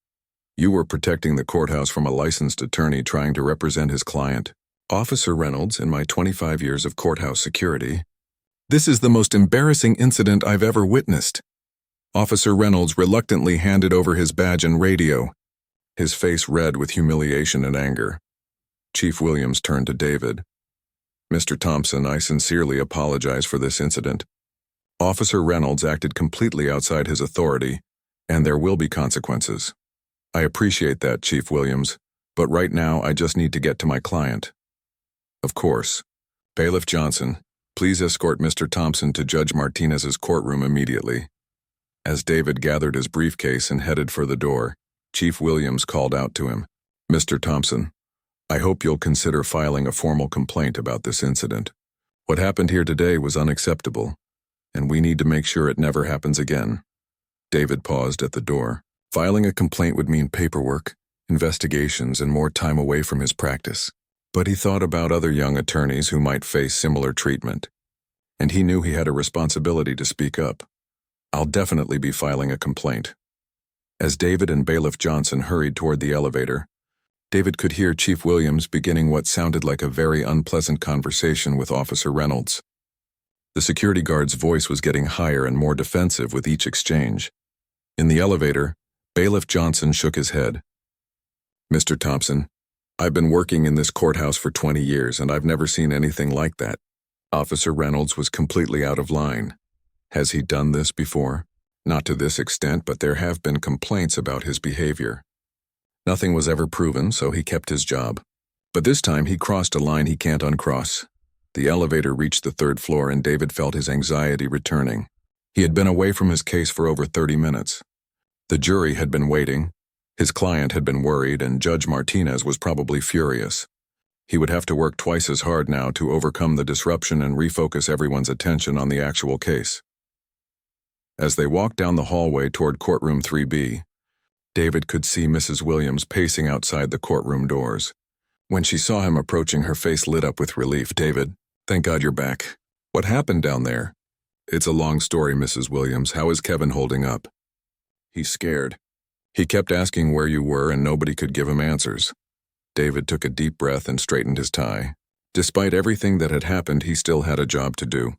"You were protecting the courthouse from a licensed attorney trying to represent his client. Officer Reynolds, in my 25 years of courthouse security, this is the most embarrassing incident I've ever witnessed. Officer Reynolds reluctantly handed over his badge and radio, his face red with humiliation and anger. Chief Williams turned to David. Mr. Thompson, I sincerely apologize for this incident. Officer Reynolds acted completely outside his authority, and there will be consequences. I appreciate that, Chief Williams, but right now I just need to get to my client. Of course. Bailiff Johnson, please escort Mr. Thompson to Judge Martinez's courtroom immediately. As David gathered his briefcase and headed for the door, Chief Williams called out to him, Mr. Thompson, I hope you'll consider filing a formal complaint about this incident. What happened here today was unacceptable, and we need to make sure it never happens again. David paused at the door. Filing a complaint would mean paperwork, investigations, and more time away from his practice. But he thought about other young attorneys who might face similar treatment, and he knew he had a responsibility to speak up. I'll definitely be filing a complaint. As David and Bailiff Johnson hurried toward the elevator, David could hear Chief Williams beginning what sounded like a very unpleasant conversation with Officer Reynolds. The security guard's voice was getting higher and more defensive with each exchange. In the elevator, Bailiff Johnson shook his head. Mr. Thompson, I've been working in this courthouse for 20 years and I've never seen anything like that. Officer Reynolds was completely out of line. Has he done this before? Not to this extent, but there have been complaints about his behavior. Nothing was ever proven, so he kept his job. But this time he crossed a line he can't uncross. The elevator reached the third floor and David felt his anxiety returning. He had been away from his case for over 30 minutes. The jury had been waiting, his client had been worried, and Judge Martinez was probably furious. He would have to work twice as hard now to overcome the disruption and refocus everyone's attention on the actual case. As they walked down the hallway toward courtroom 3B, David could see Mrs. Williams pacing outside the courtroom doors. When she saw him approaching, her face lit up with relief. David, thank God you're back. What happened down there? It's a long story, Mrs. Williams. How is Kevin holding up? He's scared. He kept asking where you were and nobody could give him answers. David took a deep breath and straightened his tie. Despite everything that had happened, he still had a job to do.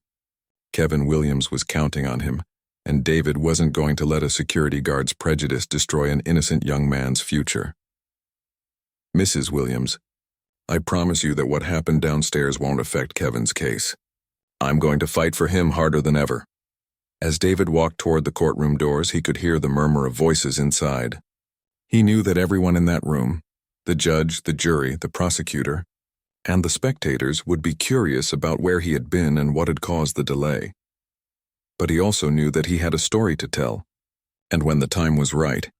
Kevin Williams was counting on him, and David wasn't going to let a security guard's prejudice destroy an innocent young man's future. Mrs. Williams, I promise you that what happened downstairs won't affect Kevin's case. I'm going to fight for him harder than ever. As David walked toward the courtroom doors, he could hear the murmur of voices inside. He knew that everyone in that room, the judge, the jury, the prosecutor, and the spectators would be curious about where he had been and what had caused the delay. But he also knew that he had a story to tell, and when the time was right,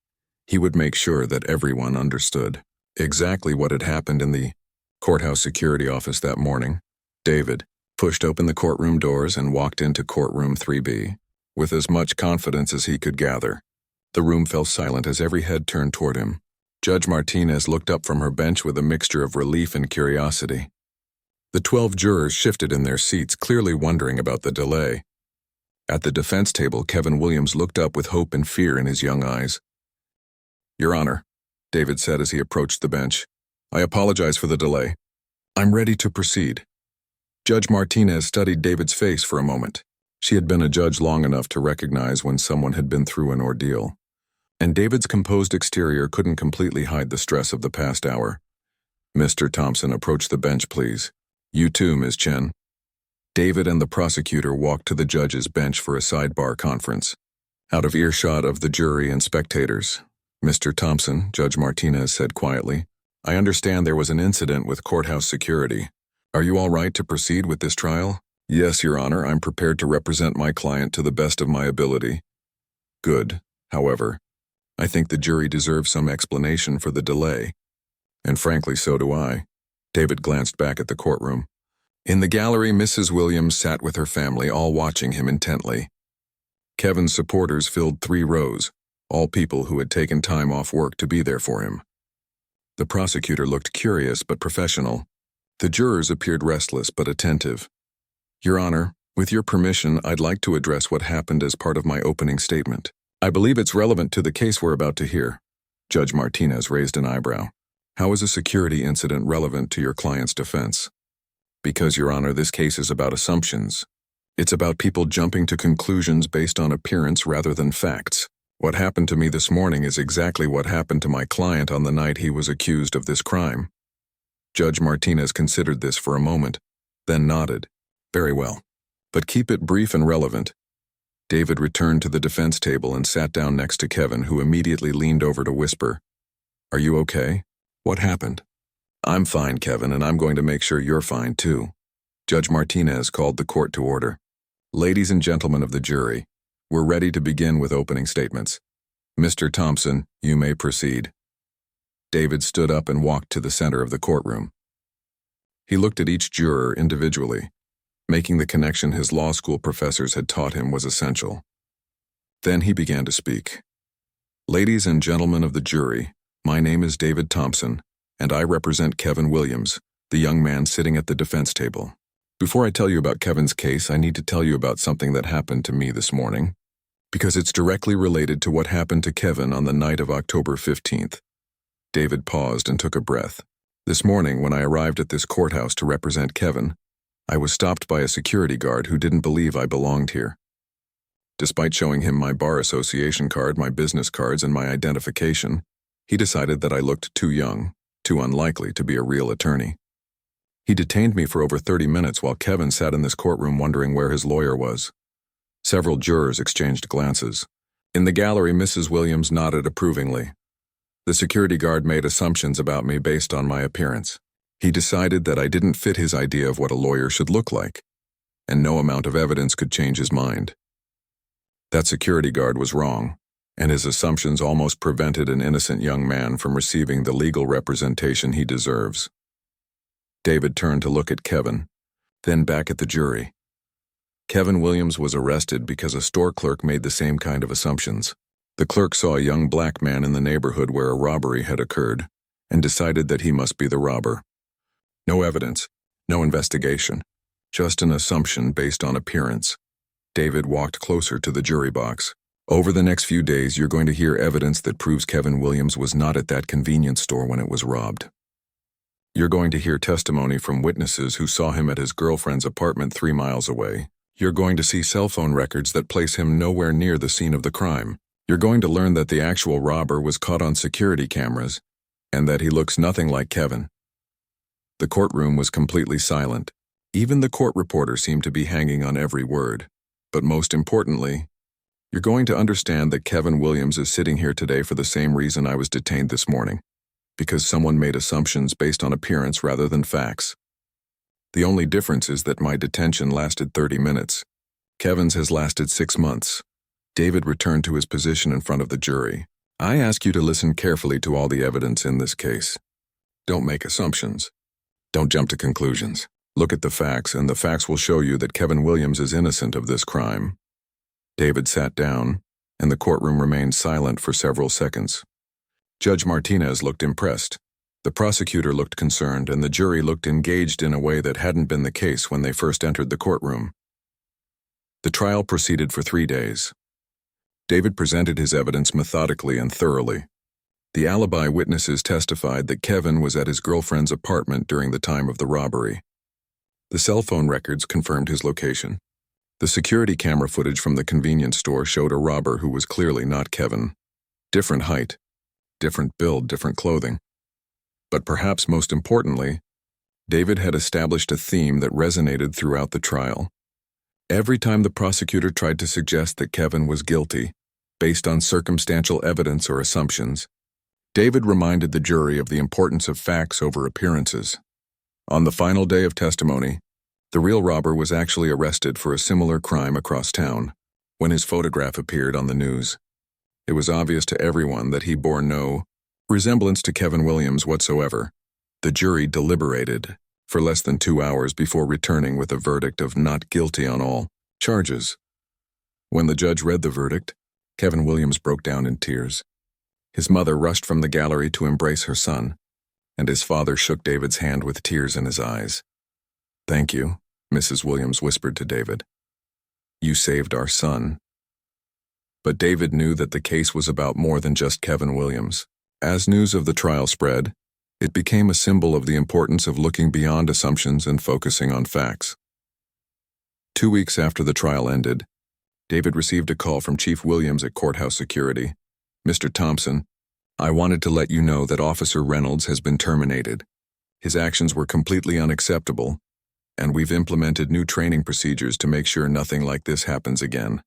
he would make sure that everyone understood exactly what had happened in the courthouse security office that morning. David pushed open the courtroom doors and walked into courtroom 3B with as much confidence as he could gather. The room fell silent as every head turned toward him. Judge Martinez looked up from her bench with a mixture of relief and curiosity. The 12 jurors shifted in their seats, clearly wondering about the delay. At the defense table, Kevin Williams looked up with hope and fear in his young eyes. Your Honor, David said as he approached the bench, I apologize for the delay. I'm ready to proceed. Judge Martinez studied David's face for a moment. She had been a judge long enough to recognize when someone had been through an ordeal, and David's composed exterior couldn't completely hide the stress of the past hour. Mr. Thompson, approach the bench, please. You too, Ms. Chen. David and the prosecutor walked to the judge's bench for a sidebar conference. Out of earshot of the jury and spectators, Mr. Thompson, Judge Martinez said quietly, I understand there was an incident with courthouse security. Are you all right to proceed with this trial? Yes, Your Honor, I'm prepared to represent my client to the best of my ability. Good. However, I think the jury deserves some explanation for the delay. And frankly, so do I. David glanced back at the courtroom. In the gallery, Mrs. Williams sat with her family, all watching him intently. Kevin's supporters filled 3 rows, all people who had taken time off work to be there for him. The prosecutor looked curious but professional. The jurors appeared restless but attentive. Your Honor, with your permission, I'd like to address what happened as part of my opening statement. I believe it's relevant to the case we're about to hear. Judge Martinez raised an eyebrow. How is a security incident relevant to your client's defense? Because, Your Honor, this case is about assumptions. It's about people jumping to conclusions based on appearance rather than facts. What happened to me this morning is exactly what happened to my client on the night he was accused of this crime. Judge Martinez considered this for a moment, then nodded. Very well. But keep it brief and relevant. David returned to the defense table and sat down next to Kevin, who immediately leaned over to whisper, "Are you okay? What happened?" "I'm fine, Kevin, and I'm going to make sure you're fine, too." Judge Martinez called the court to order. "Ladies and gentlemen of the jury, we're ready to begin with opening statements. Mr. Thompson, you may proceed." David stood up and walked to the center of the courtroom. He looked at each juror individually, making the connection his law school professors had taught him was essential. Then he began to speak. "Ladies and gentlemen of the jury, my name is David Thompson, and I represent Kevin Williams, the young man sitting at the defense table. Before I tell you about Kevin's case, I need to tell you about something that happened to me this morning, because it's directly related to what happened to Kevin on the night of October 15th. David paused and took a breath. "This morning, when I arrived at this courthouse to represent Kevin, I was stopped by a security guard who didn't believe I belonged here. Despite showing him my bar association card, my business cards, and my identification, he decided that I looked too young, too unlikely to be a real attorney. He detained me for over 30 minutes while Kevin sat in this courtroom wondering where his lawyer was. Several jurors exchanged glances. In the gallery, Mrs. Williams nodded approvingly. The security guard made assumptions about me based on my appearance. He decided that I didn't fit his idea of what a lawyer should look like, and no amount of evidence could change his mind. That security guard was wrong, and his assumptions almost prevented an innocent young man from receiving the legal representation he deserves." David turned to look at Kevin, then back at the jury. Kevin Williams was arrested because a store clerk made the same kind of assumptions. The clerk saw a young black man in the neighborhood where a robbery had occurred and decided that he must be the robber. No evidence, no investigation, just an assumption based on appearance. David walked closer to the jury box. "Over the next few days, you're going to hear evidence that proves Kevin Williams was not at that convenience store when it was robbed. You're going to hear testimony from witnesses who saw him at his girlfriend's apartment 3 miles away. You're going to see cell phone records that place him nowhere near the scene of the crime. You're going to learn that the actual robber was caught on security cameras and that he looks nothing like Kevin." The courtroom was completely silent. Even the court reporter seemed to be hanging on every word. But most importantly, you're going to understand that Kevin Williams is sitting here today for the same reason I was detained this morning, because someone made assumptions based on appearance rather than facts. The only difference is that my detention lasted 30 minutes. Kevin's has lasted 6 months. David returned to his position in front of the jury. "I ask you to listen carefully to all the evidence in this case. Don't make assumptions. Don't jump to conclusions. Look at the facts, and the facts will show you that Kevin Williams is innocent of this crime." David sat down, and the courtroom remained silent for several seconds. Judge Martinez looked impressed. The prosecutor looked concerned, and the jury looked engaged in a way that hadn't been the case when they first entered the courtroom. The trial proceeded for 3 days. David presented his evidence methodically and thoroughly. The alibi witnesses testified that Kevin was at his girlfriend's apartment during the time of the robbery. The cell phone records confirmed his location. The security camera footage from the convenience store showed a robber who was clearly not Kevin. Different height, different build, different clothing. But perhaps most importantly, David had established a theme that resonated throughout the trial. Every time the prosecutor tried to suggest that Kevin was guilty, based on circumstantial evidence or assumptions, David reminded the jury of the importance of facts over appearances. On the final day of testimony, the real robber was actually arrested for a similar crime across town. When his photograph appeared on the news, it was obvious to everyone that he bore no resemblance to Kevin Williams whatsoever. The jury deliberated for less than 2 hours before returning with a verdict of not guilty on all charges. When the judge read the verdict, Kevin Williams broke down in tears. His mother rushed from the gallery to embrace her son, and his father shook David's hand with tears in his eyes. "Thank you," Mrs. Williams whispered to David. "You saved our son." But David knew that the case was about more than just Kevin Williams. As news of the trial spread, It became a symbol of the importance of looking beyond assumptions and focusing on facts. 2 weeks after the trial ended, David received a call from Chief Williams at Courthouse Security. "Mr. Thompson, I wanted to let you know that Officer Reynolds has been terminated. His actions were completely unacceptable, and we've implemented new training procedures to make sure nothing like this happens again."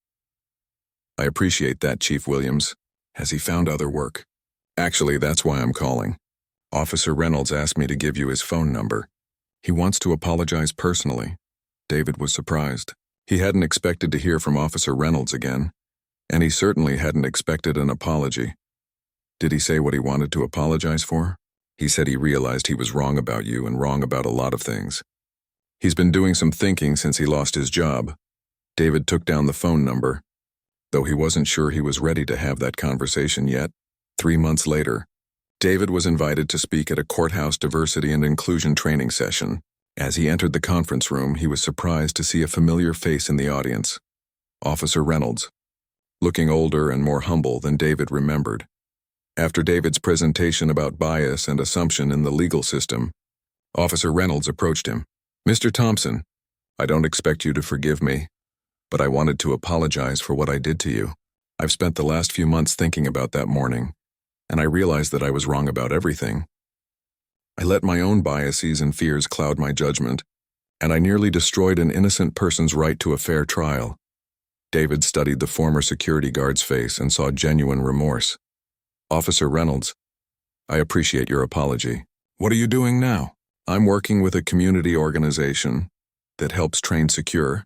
"I appreciate that, Chief Williams. Has he found other work?" "Actually, that's why I'm calling. Officer Reynolds asked me to give you his phone number. He wants to apologize personally." David was surprised. He hadn't expected to hear from Officer Reynolds again, and he certainly hadn't expected an apology. "Did he say what he wanted to apologize for?" "He said he realized he was wrong about you and wrong about a lot of things. He's been doing some thinking since he lost his job." David took down the phone number, though he wasn't sure he was ready to have that conversation yet. 3 months later, David was invited to speak at a courthouse diversity and inclusion training session. As he entered the conference room, he was surprised to see a familiar face in the audience. Officer Reynolds, looking older and more humble than David remembered. After David's presentation about bias and assumption in the legal system, Officer Reynolds approached him. "Mr. Thompson, I don't expect you to forgive me, but I wanted to apologize for what I did to you. I've spent the last few months thinking about that morning, and I realized that I was wrong about everything. I let my own biases and fears cloud my judgment, and I nearly destroyed an innocent person's right to a fair trial." David studied the former security guard's face and saw genuine remorse. "Officer Reynolds, I appreciate your apology. What are you doing now?" "I'm working with a community organization that helps train security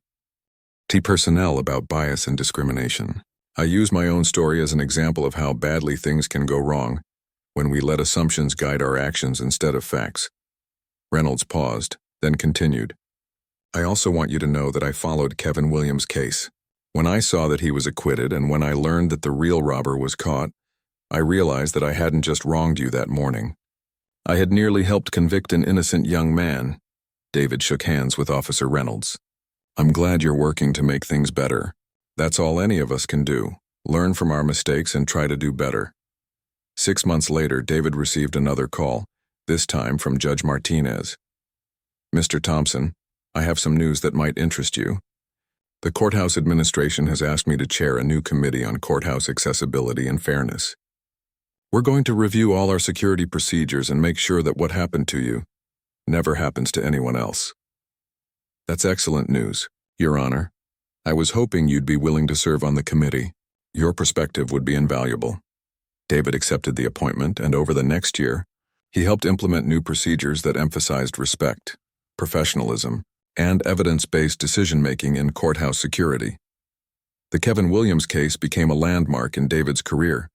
personnel about bias and discrimination. I use my own story as an example of how badly things can go wrong when we let assumptions guide our actions instead of facts." Reynolds paused, then continued. "I also want you to know that I followed Kevin Williams' case. When I saw that he was acquitted and when I learned that the real robber was caught, I realized that I hadn't just wronged you that morning. I had nearly helped convict an innocent young man." David shook hands with Officer Reynolds. "I'm glad you're working to make things better. That's all any of us can do. Learn from our mistakes and try to do better." 6 months later, David received another call, this time from Judge Martinez. "Mr. Thompson, I have some news that might interest you. The courthouse administration has asked me to chair a new committee on courthouse accessibility and fairness. We're going to review all our security procedures and make sure that what happened to you never happens to anyone else." "That's excellent news, Your Honor. I was hoping you'd be willing to serve on the committee. Your perspective would be invaluable." David accepted the appointment, and over the next year, he helped implement new procedures that emphasized respect, professionalism, and evidence-based decision-making in courthouse security. The Kevin Williams case became a landmark in David's career,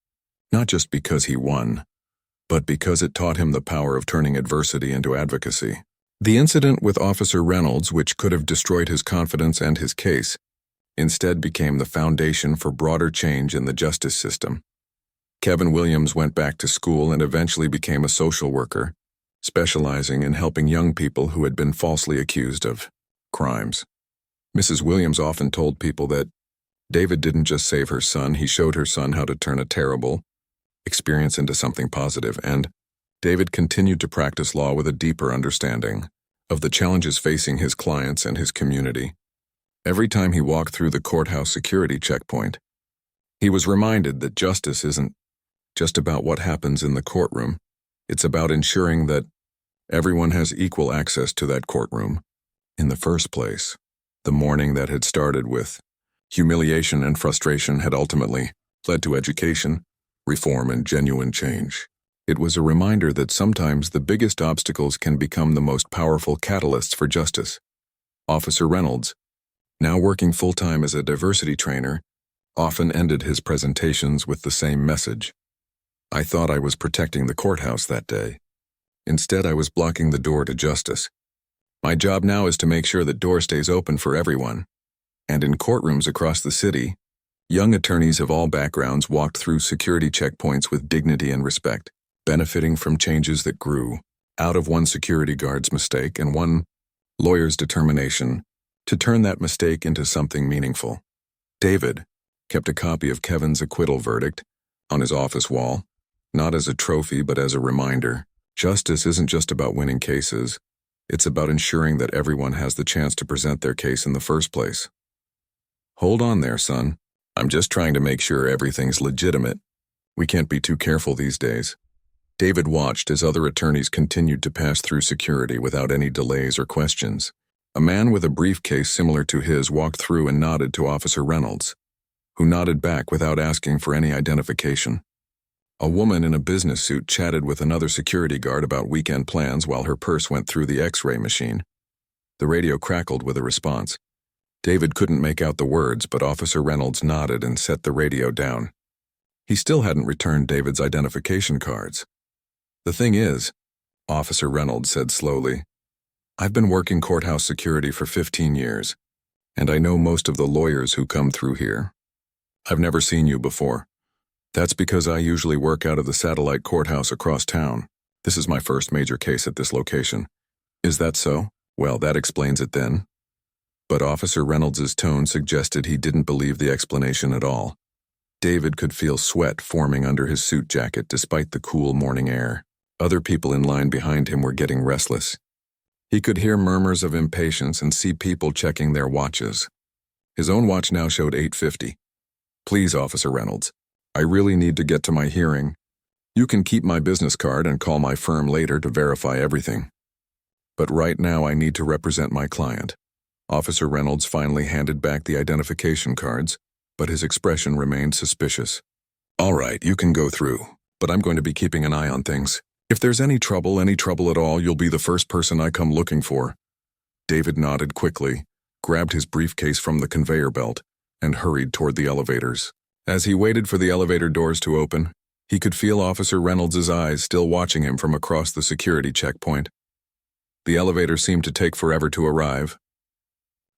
not just because he won, but because it taught him the power of turning adversity into advocacy. The incident with Officer Reynolds, which could have destroyed his confidence and his case, instead became the foundation for broader change in the justice system. Kevin Williams went back to school and eventually became a social worker, specializing in helping young people who had been falsely accused of crimes. Mrs. Williams often told people that David didn't just save her son, he showed her son how to turn a terrible experience into something positive, and David continued to practice law with a deeper understanding of the challenges facing his clients and his community. Every time he walked through the courthouse security checkpoint, he was reminded that justice isn't just about what happens in the courtroom. It's about ensuring that everyone has equal access to that courtroom. In the first place, the morning that had started with humiliation and frustration had ultimately led to education, reform, and genuine change. It was a reminder that sometimes the biggest obstacles can become the most powerful catalysts for justice. Officer Reynolds, now working full-time as a diversity trainer, often ended his presentations with the same message. "I thought I was protecting the courthouse that day. Instead, I was blocking the door to justice. My job now is to make sure the door stays open for everyone." And in courtrooms across the city, young attorneys of all backgrounds walked through security checkpoints with dignity and respect, benefiting from changes that grew out of one security guard's mistake and one lawyer's determination to turn that mistake into something meaningful. David kept a copy of Kevin's acquittal verdict on his office wall, not as a trophy but as a reminder. Justice isn't just about winning cases. It's about ensuring that everyone has the chance to present their case in the first place. Hold on there, son. I'm just trying to make sure everything's legitimate. We can't be too careful these days. David watched as other attorneys continued to pass through security without any delays or questions. A man with a briefcase similar to his walked through and nodded to Officer Reynolds, who nodded back without asking for any identification. A woman in a business suit chatted with another security guard about weekend plans while her purse went through the X-ray machine. The radio crackled with a response. David couldn't make out the words, but Officer Reynolds nodded and set the radio down. He still hadn't returned David's identification cards. The thing is, Officer Reynolds said slowly, I've been working courthouse security for 15 years, and I know most of the lawyers who come through here. I've never seen you before. That's because I usually work out of the satellite courthouse across town. This is my first major case at this location. Is that so? Well, that explains it then. But Officer Reynolds' tone suggested he didn't believe the explanation at all. David could feel sweat forming under his suit jacket despite the cool morning air. Other people in line behind him were getting restless. He could hear murmurs of impatience and see people checking their watches. His own watch now showed 8:50. Please, Officer Reynolds, I really need to get to my hearing. You can keep my business card and call my firm later to verify everything. But right now I need to represent my client. Officer Reynolds finally handed back the identification cards, but his expression remained suspicious. All right, you can go through, but I'm going to be keeping an eye on things. If there's any trouble at all, you'll be the first person I come looking for. David nodded quickly, grabbed his briefcase from the conveyor belt, and hurried toward the elevators. As he waited for the elevator doors to open, he could feel Officer Reynolds' eyes still watching him from across the security checkpoint. The elevator seemed to take forever to arrive.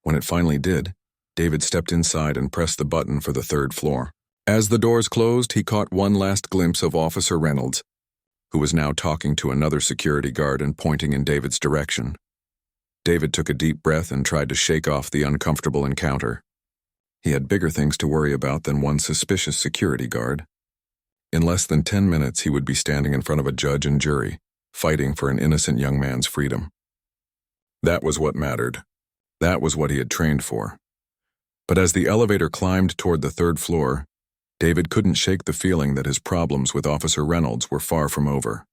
When it finally did, David stepped inside and pressed the button for the 3rd floor. As the doors closed, he caught one last glimpse of Officer Reynolds, who was now talking to another security guard and pointing in David's direction. David took a deep breath and tried to shake off the uncomfortable encounter. He had bigger things to worry about than one suspicious security guard. In less than 10 minutes, he would be standing in front of a judge and jury, fighting for an innocent young man's freedom. That was what mattered. That was what he had trained for. But as the elevator climbed toward the 3rd floor, David couldn't shake the feeling that his problems with Officer Reynolds were far from over.